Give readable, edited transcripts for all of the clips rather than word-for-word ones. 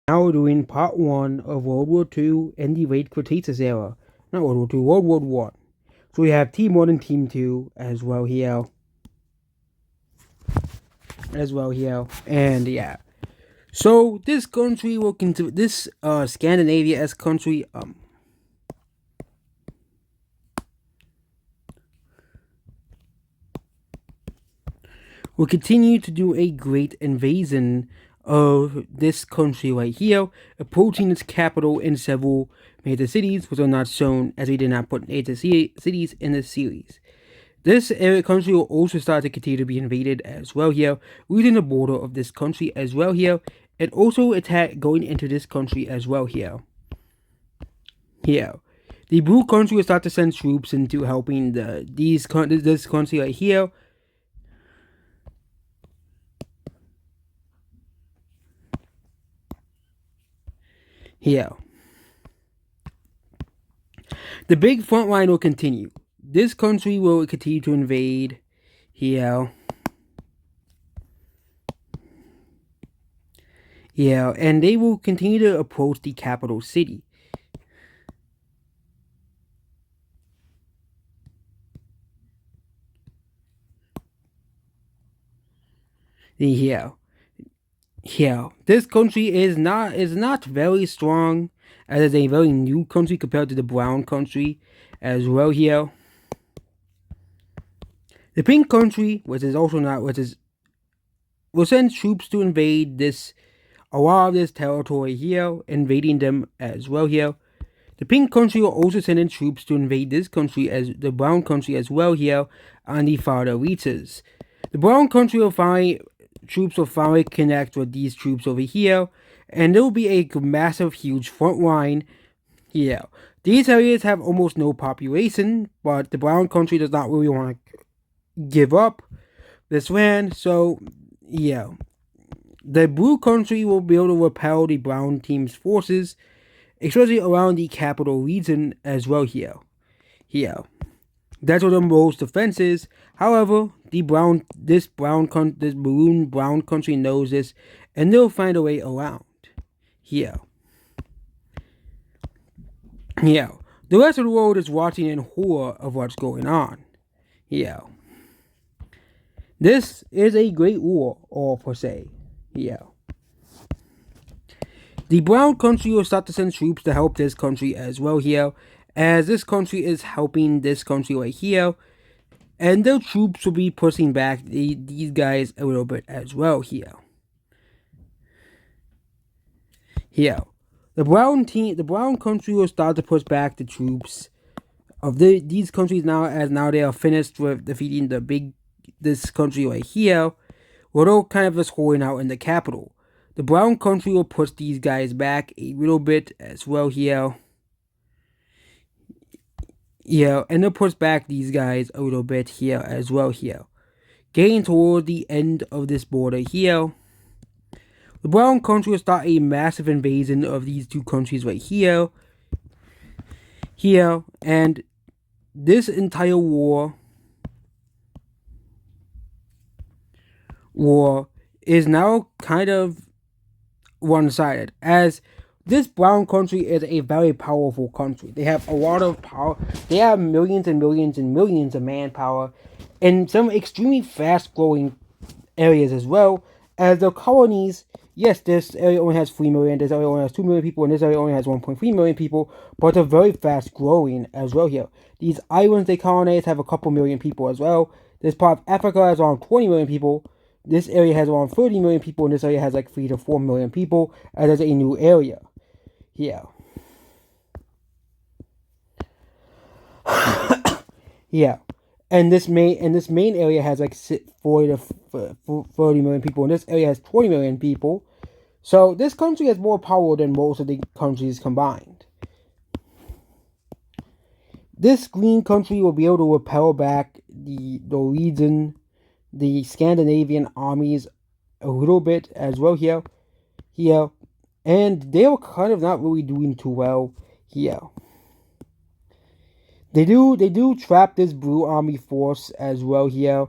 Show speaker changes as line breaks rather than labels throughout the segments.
Now we're doing part 1 of World War II and the late Cretaceous era. Not World War II, World War One. So we have Team 1 and Team 2 as well here. And yeah. So this country will continue, this Scandinavia as country will continue to do a great invasion of this country right here, approaching its capital in several major cities, which are not shown as we did not put major cities in this series. This area country will also start to continue to be invaded as well here, within the border of this country as well here, and also attack going into this country as well here. Here. The blue country will start to send troops into helping this country right here. Here. The big front line will continue. This country will continue to invade here. Yeah, and they will continue to approach the capital city. Here. This country is not very strong, as it's a very new country compared to the brown country as well here. The pink country, will send troops to invade a lot of this territory here, invading them as well here. The pink country will also send in troops to invade this country as the brown country as well here on the farther reaches. The brown country will finally connect with these troops over here, and there will be a massive, huge front line here. These areas have almost no population, but the brown country does not really want to give up this land, so yeah. The blue country will be able to repel the brown team's forces, especially around the capital region as well here. That's where the most defense is. However, this maroon brown country knows this, and they'll find a way around. Here. The rest of the world is watching in horror of what's going on. This is a great war, all per se. The brown country will start to send troops to help this country as well here, as this country is helping this country right here, and their troops will be pushing back these guys a little bit as well here. The brown country will start to push back the troops of these countries now they are finished with defeating this country right here. We're all kind of just holding out in the capital. The brown country will push these guys back a little bit as well here. And they'll push back these guys a little bit here as well here. Getting toward the end of this border here. The brown country will start a massive invasion of these two countries right here. And this entire war is now kind of one-sided, as this brown country is a very powerful country. They have a lot of power. They have millions and millions and millions of manpower in some extremely fast-growing areas as well, as the colonies. Yes, this area only has 3 million, this area only has 2 million people, and this area only has 1.3 million people, but they're very fast-growing as well here. These islands they colonize have a couple million people as well. This part of Africa has around 20 million people. This area has around 30 million people, and this area has like 3 to 4 million people, as it's a new area. And this main area has like 40 to 30 million people, and this area has 20 million people. So this country has more power than most of the countries combined. This green country will be able to repel back the Norwegian, the Scandinavian armies a little bit as well here, and they were kind of not really doing too well here. They do trap this blue army force as well here,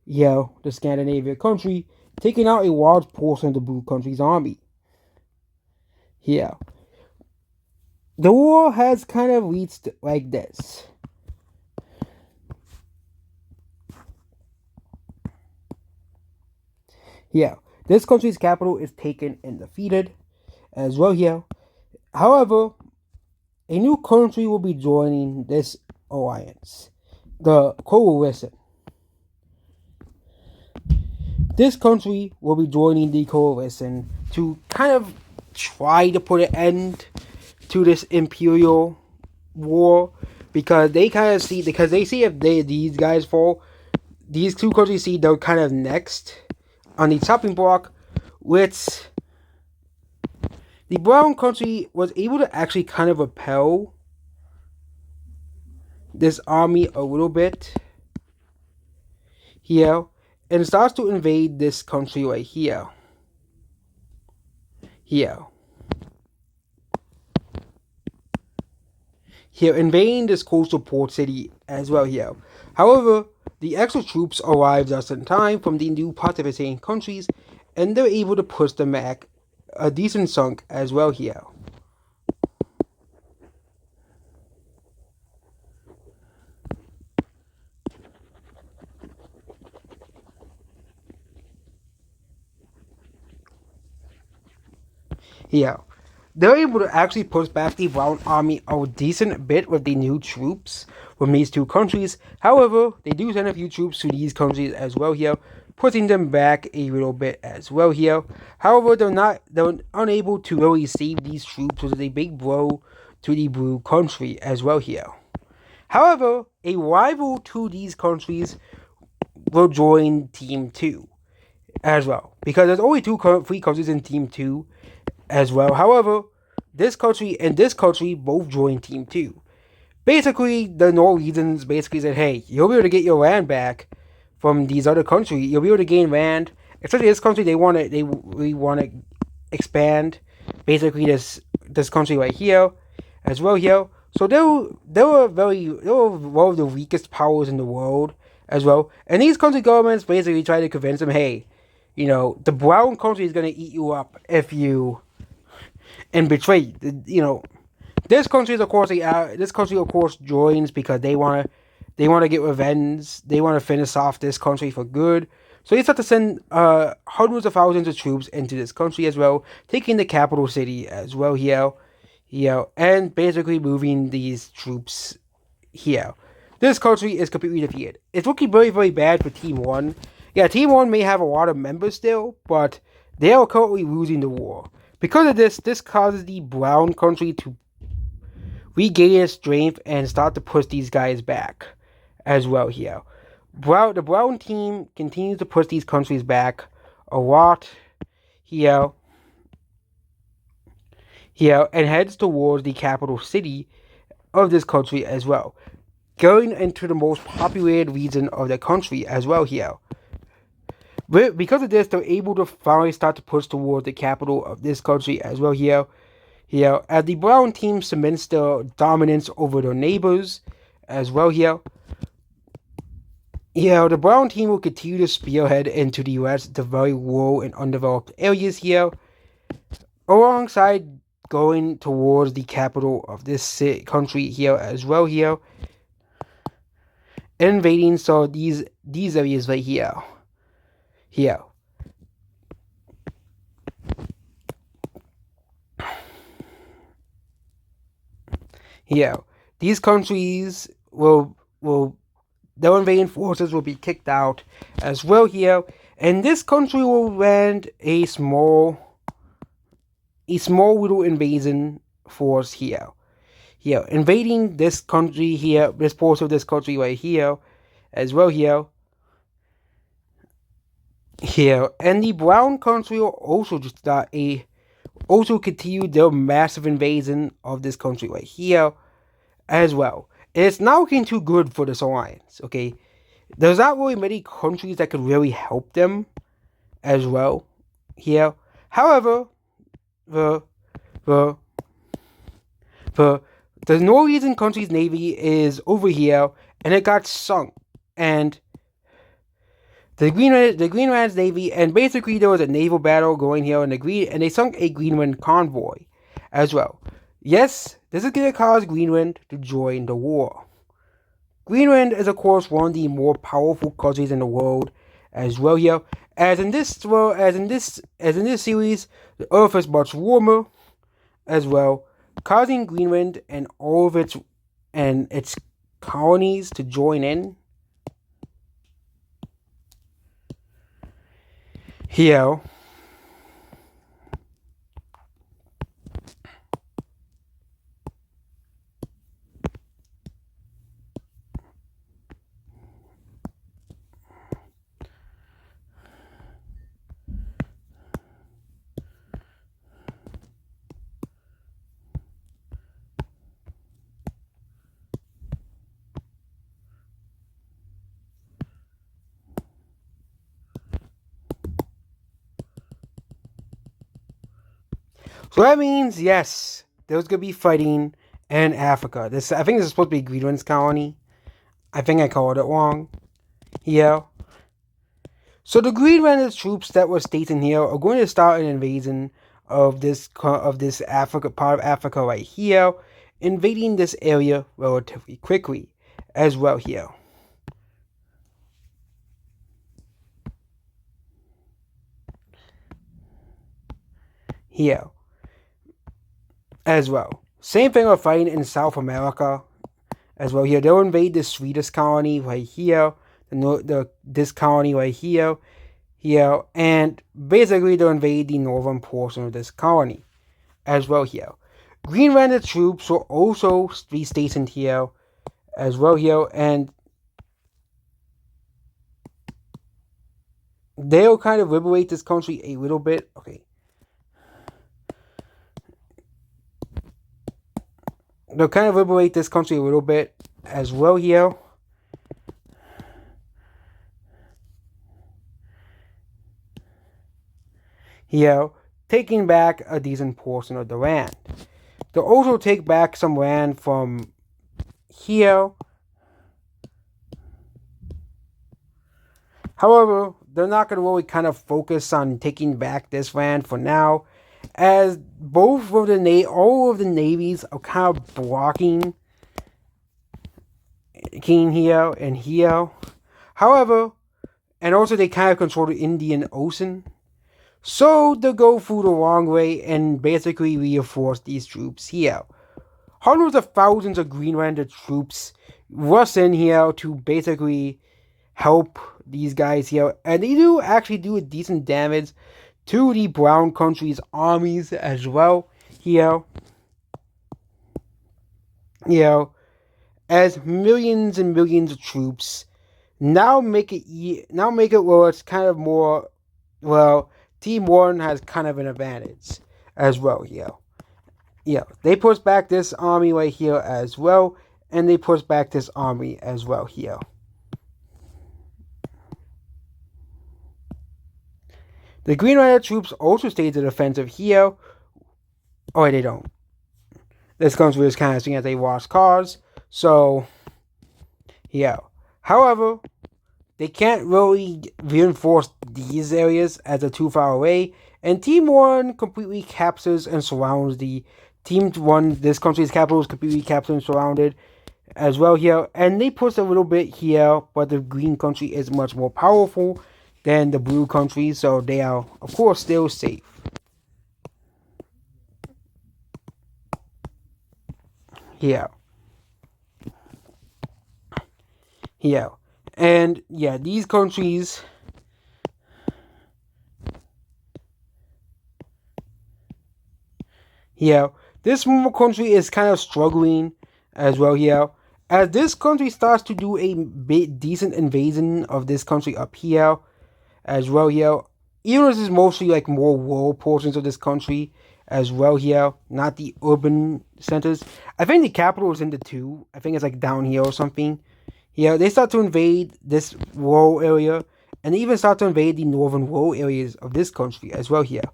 the Scandinavian country, taking out a large portion of the blue country's army. Here. The war has kind of reached like this. Here. This country's capital is taken and defeated as well here. However, a new country will be joining this alliance, the coalition. This country will be joining the coalition to kind of try to put an end to this imperial war, because they kind of see, because they see if these guys fall, these two countries see they're kind of next on the chopping block, which the brown country was able to actually kind of repel this army a little bit here, and starts to invade this country right here. Here, invading this coastal port city as well here. However, the extra troops arrive just in time from the new participating countries, and they're able to push them back a decent chunk as well here. Here, they're able to actually push back the brown army a decent bit with the new troops from these two countries. However, they do send a few troops to these countries as well here, pushing them back a little bit as well here. However, they're unable to really save these troops, which is a big blow to the blue country as well here. However, a rival to these countries will join Team 2 as well, because there's only three countries in Team 2 as well. However, this country and this country both joined Team 2. Basically, the Norwegians basically said, hey, you'll be able to get your land back from these other countries. You'll be able to gain land. Especially this country, they really want to expand. Basically, this country right here, as well here. So they were one of the weakest powers in the world as well. And these country governments basically try to convince them, hey, the brown country is going to eat you up if you and betray. This country of course joins because they want to get revenge. They want to finish off this country for good. So they start to send hundreds of thousands of troops into this country as well, taking the capital city as well here, and basically moving these troops here. This country is completely defeated. It's looking very, very bad for Team 1. Yeah, Team 1 may have a lot of members still, but they are currently losing the war. Because of this causes the brown country to regain its strength and start to push these guys back as well here. The brown team continues to push these countries back a lot here, and heads towards the capital city of this country as well, going into the most populated region of the country as well here. Because of this, they're able to finally start to push towards the capital of this country as well here, as the brown team cements their dominance over their neighbors as well here. The brown team will continue to spearhead into the very rural and undeveloped areas here, alongside going towards the capital of this country here as well here, invading these areas right here. These countries their invading forces will be kicked out as well here, and this country will land a small little invasion force here, invading this country here, this portion of this country right here, as well here, and the brown country will also continue their massive invasion of this country right here as well. And it's not looking too good for this alliance, okay? There's not really many countries that could really help them as well here. However, the Norwegian country's navy is over here, and it got sunk. And the Greenland's navy, and basically there was a naval battle going here, and they sunk a Greenland convoy as well. Yes, this is going to cause Greenland to join the war. Greenland is of course one of the more powerful countries in the world as well here. As in this series, the Earth is much warmer as well, causing Greenland and all of its colonies to join in here. So that means, yes, there's going to be fighting in Africa. I think this is supposed to be Greenland's colony. I think I called it wrong. Yeah. So the Greenland troops that were stationed here are going to start an invasion of this Africa part of Africa right here, invading this area relatively quickly as well here. Here as well. Same thing with fighting in South America as well here. They'll invade the Swedish colony right here, this colony right here, and basically they'll invade the northern portion of this colony as well here. Greenland troops will also be stationed here as well here, and they'll kind of liberate this country a little bit. Okay. They'll kind of liberate this country a little bit as well here. Here, taking back a decent portion of the land. They'll also take back some land from here. However, they're not going to really kind of focus on taking back this land for now, as all of the navies are kind of blocking here and here. However, and also they kind of control the Indian Ocean, so they'll go through the long way and basically reinforce these troops here. Hundreds of thousands of Greenlander troops rush in here to basically help these guys here, and they do actually do a decent damage to the Brown Country's armies as well here. As millions and millions of troops now make it where it's kind of more, well, Team 1 has kind of an advantage as well here. They push back this army right here as well, and they push back this army as well here. The Greenlander troops also stage the defensive here. Oh, they don't. This country is kind of seen as a lost cause. So, However, they can't really reinforce these areas as they're too far away. And Team 1 completely captures and surrounds this country's capital is completely captured and surrounded as well here. And they push a little bit here, but the green country is much more powerful than the blue country, so they are, of course, still safe. Here. And these countries this country is kind of struggling as well here. As this country starts to do a decent invasion of this country up here as well here, even though this is mostly like more rural portions of this country as well here, not the urban centers. I think the capital is in the 2. I think it's like down here or something. They start to invade this rural area, and they even start to invade the northern rural areas of this country as well here.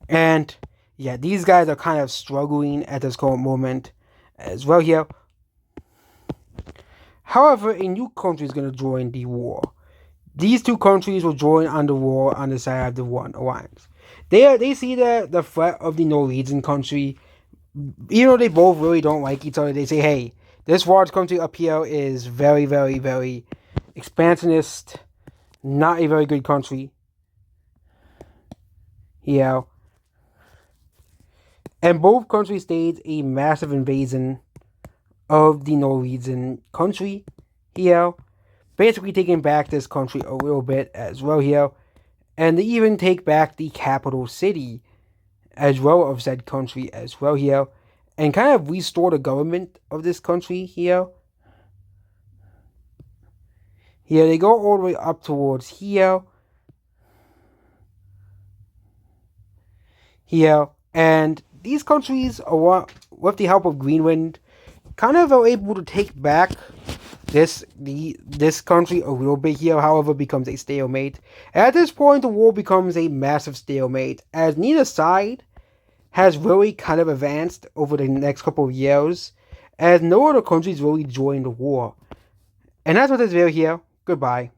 And these guys are kind of struggling at this current moment as well here. However, a new country is going to join the war. these two countries will join on the war on the side of the one alliance. They see the threat of the Norwegian country, even though they both really don't like each other. They say, hey, this large country up here is very, very, very expansionist, not a very good country. Yeah. And both countries staged a massive invasion of the Norwegian country here, basically taking back this country a little bit as well here, and they even take back the capital city as well of said country as well here, and kind of restore the government of this country here. Here they go all the way up towards here, and these countries are, with the help of Greenland, kind of are able to take back this country a little bit here. However, becomes a stalemate. At this point, the war becomes a massive stalemate, as neither side has really kind of advanced over the next couple of years, as no other countries really joined the war. And that's what this video here. Goodbye.